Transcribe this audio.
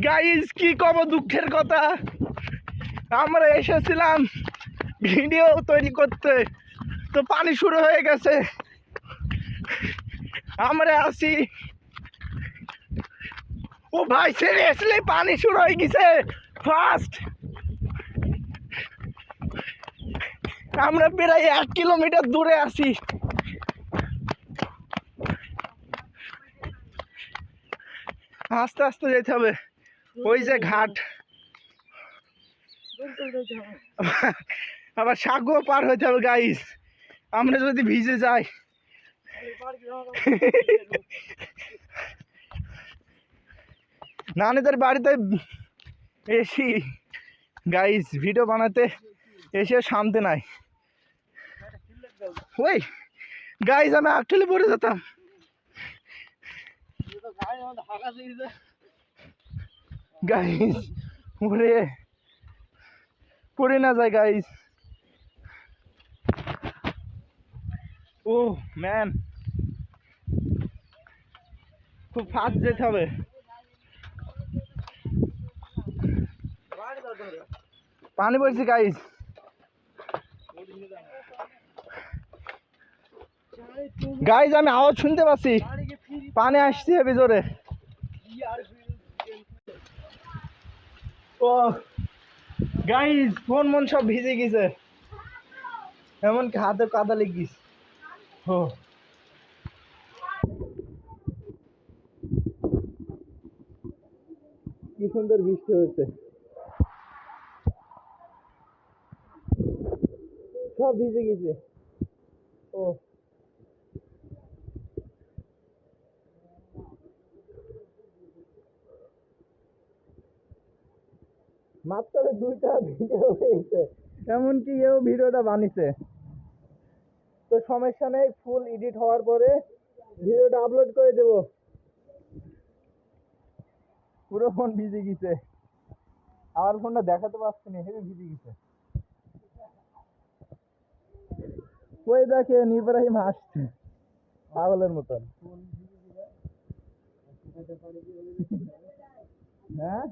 Guys কি কব দুঃখের কথা, আমরা এসেছিলাম ভিডিও তৈরি করতে, তো পানি শুরু হয়ে গেছে। আমরা আছি, ও ভাই সিরিয়াসলি পানি শুরু হয়ে গেছে ফাস্ট। আমরা প্রায় 1 কিলোমিটার দূরে আছি। আস্তে আস্তে যেতে হবে, ওই যে ঘাট, আবার সাগর পার হইতে হবে গাইস। আমরা যদি ভিজে যাই নানিদের বাড়িতে এসি গাইস ভিডিও বানাতে এসে শান্তি নাই। ওই গাইস আমি actually পড়ে যেতাম। গাইস ওরে পড়ে না যায় গাইস। ও ম্যান খুব ফাস্ট যেতে হবে। পানি পড়ছে গাইস। গাইস আমি আওয়াজ শুনতে পাচ্ছি, পানি আসছে হেবি জোরে। ও গাইস ফোন মন সব ভিজে গেছে, এমনকি হাতে কাদা লেগে গেছে। ও কি সুন্দর বৃষ্টি হয়েছে, সব ভিজে গেছে। ও মাত্র 2টা ভিডিও হয়েছে, এমনকি এও ভিডিওটা বানিয়েছে। তো সমস্যা নেই, ফুল এডিট হওয়ার পরে ভিডিওটা আপলোড করে দেব। পুরো ফোন ভিজে গেছে, আমার ফোনটা দেখাতে পারছি না, হেবি ভিজে গেছে। ওই দেখেন ইব্রাহিম হাসছে পাগলের মতন। হ্যাঁ